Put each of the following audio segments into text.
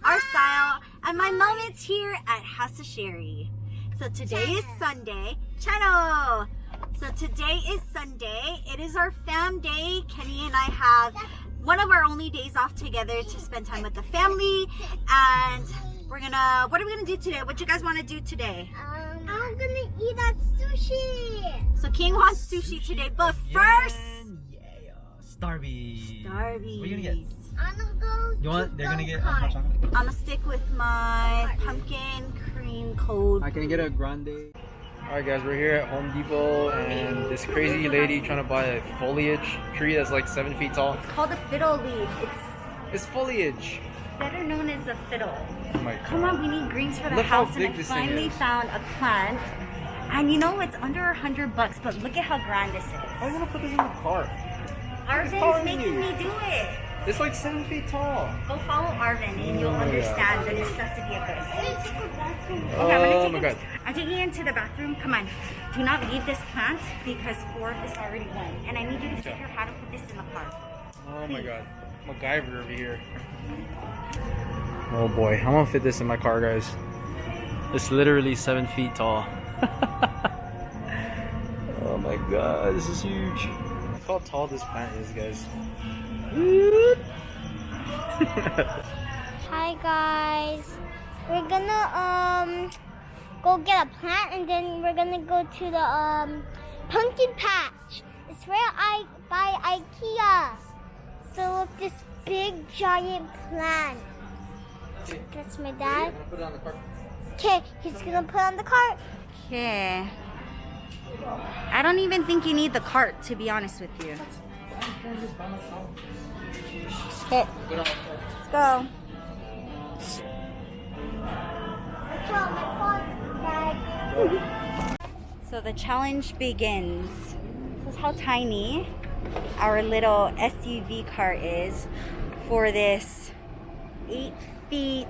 our style, and my moments here at hausofsherry. So today is Sunday. Channel! So today is Sunday. It is our fam day. Kenny and I have one of our only days off together to spend time with the family. And what are we gonna do today? What do you guys want to do today? I'm gonna eat that sushi. So King wants sushi today, but first... Starby. Starby. What are you gonna get? I'm gonna go. You want? They're gonna get hot hot chocolate. I'm gonna stick with my pumpkin cream cold. I can get a grande. Alright guys, we're here at Home Depot and this crazy lady trying to buy a foliage tree that's like 7 feet tall. It's called a fiddle leaf. It's foliage. Better known as a fiddle. Oh my god. Come on, we need greens for the Look how house, big and I this thing finally is. found a plant. And you know, it's under $100, but look at how grand this Why do is. you want to put this in the cart? Arvin's taller than making you. me do it. It's like 7 feet tall. Go follow Arvin and you'll understand the necessity of this. Oh my god. I'm taking you into the bathroom. Come on. Do not leave this plant because 4 is already won. And I need you to figure out how to put this in the car. Oh my god. MacGyver over here. Oh boy. I'm gonna fit this in my car, guys. It's literally 7 feet tall. Oh my god. This is huge. Look how tall this plant is, guys. Hi guys. We're gonna go get a plant and then we're gonna go to the pumpkin patch. It's where I buy IKEA. So look, this big giant plant. That's my dad. Okay, he's gonna put on the cart. Okay. I don't even think you need the cart, to be honest with you. Okay, let's go. So the challenge begins. This is how tiny our little SUV car is for this 8 feet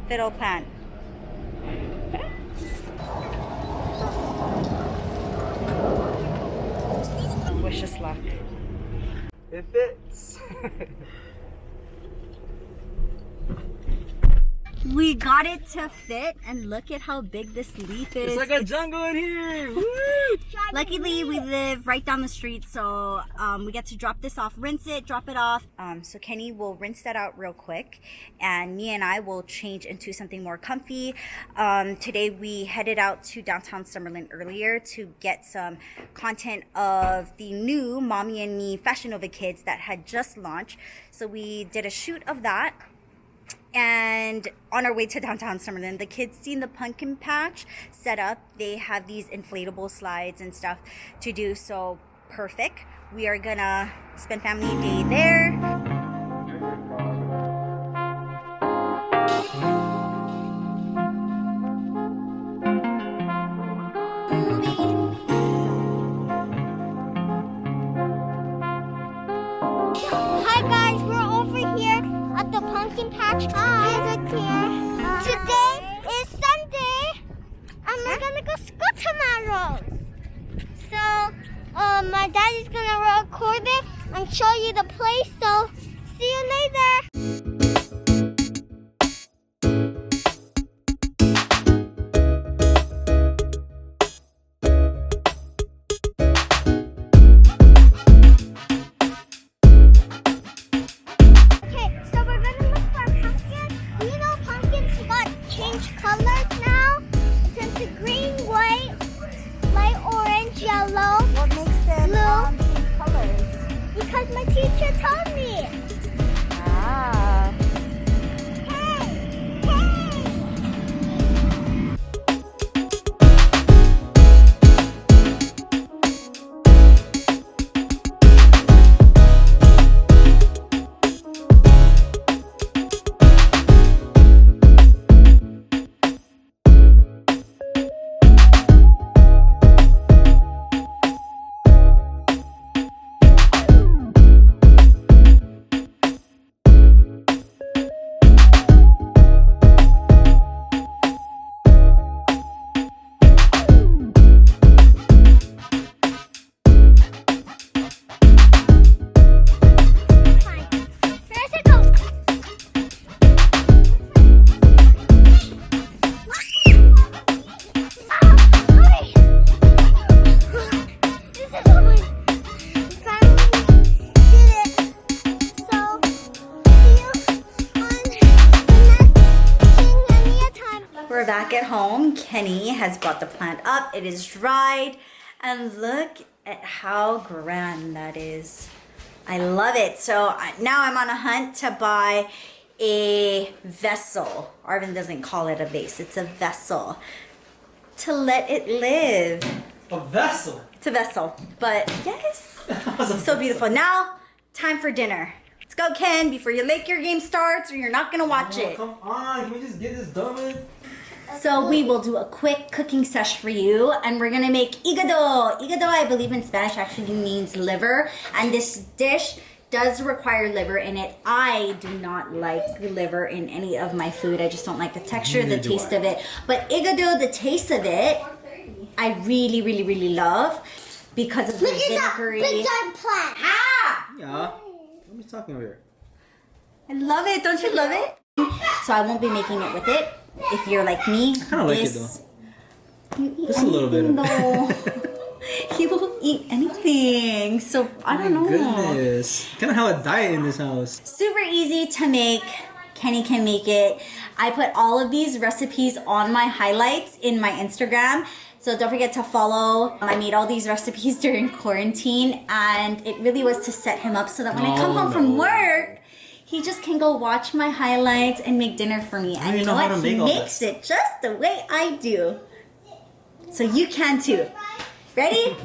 fiddle plant. Wish us luck. It fits. We got it to fit, and look at how big this leaf is. It's like a jungle in here. Woo! Luckily, we live right down the street, so we get to drop this off, rinse it, drop it off. So Kenny will rinse that out real quick, and me and I will change into something more comfy. Today we headed out to downtown Summerlin earlier to get some content of the new Mommy and Me Fashion Nova Kids that had just launched. So we did a shoot of that. And on our way to downtown Summerlin, the kids seen the pumpkin patch set up. They have these inflatable slides and stuff to do, so perfect. We are gonna spend family day there. Hi guys, we're over here at the pumpkin patch. Today is Sunday, and we're gonna go school tomorrow. So, my daddy's gonna record it and show you the place. So, see you later. Okay, so we're gonna look for a pumpkin. You know pumpkins got changed colors now. It's into green, white, light orange, yellow. What makes them Blue. pink colors? Because my teacher told me. Ah. back at home. Kenny has brought the plant up. It is dried. And look at how grand that is. I love it. So now I'm on a hunt to buy a vessel. Arvin doesn't call it a vase. It's a vessel. To let it live. A vessel? It's a vessel. But yes. So beautiful. Now, time for dinner. Let's go, Ken, before your late your game starts or you're not going to watch it. Come on. Can we just get this done with? So we will do a quick cooking sesh for you, and we're gonna make Igado. Igado, I believe in Spanish, actually means liver, and this dish does require liver in it. I do not like liver in any of my food. I just don't like the texture, the taste of it. But Igado, the taste of it, I really, really, really love because of the vinegary. Look at that big plant. Ah! Yeah. What are you talking over here? I love it. Don't you love it? So I won't be making it with it. If you're like me, I kind of like it though. You eat Just a little bit. though. He will eat anything. So I don't know. Goodness. Kind of have a diet in this house. Super easy to make. Kenny can make it. I put all of these recipes on my highlights in my Instagram. So don't forget to follow. I made all these recipes during quarantine, and it really was to set him up so that when I come home from work, he just can go watch my highlights and make dinner for me. And you know what? He makes it just the way I do. So you can too. Ready?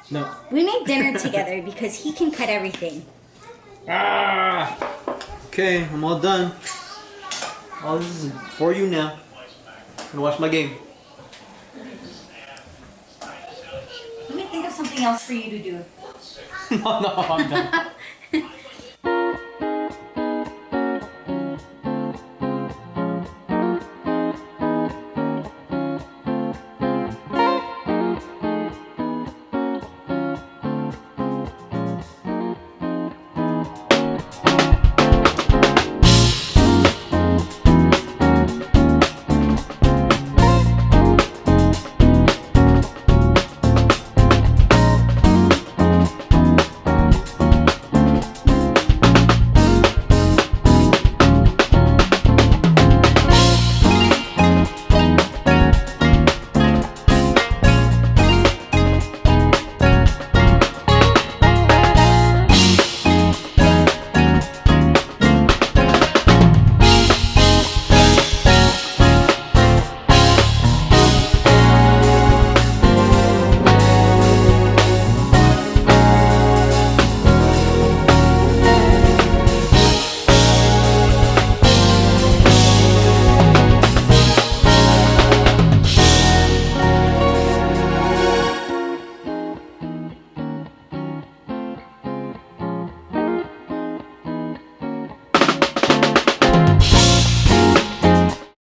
No. We make dinner together because he can cut everything. Ah! Okay, I'm all done. All this is for you now. I'm gonna watch my game. Let me think of something else for you to do. No, I'm done.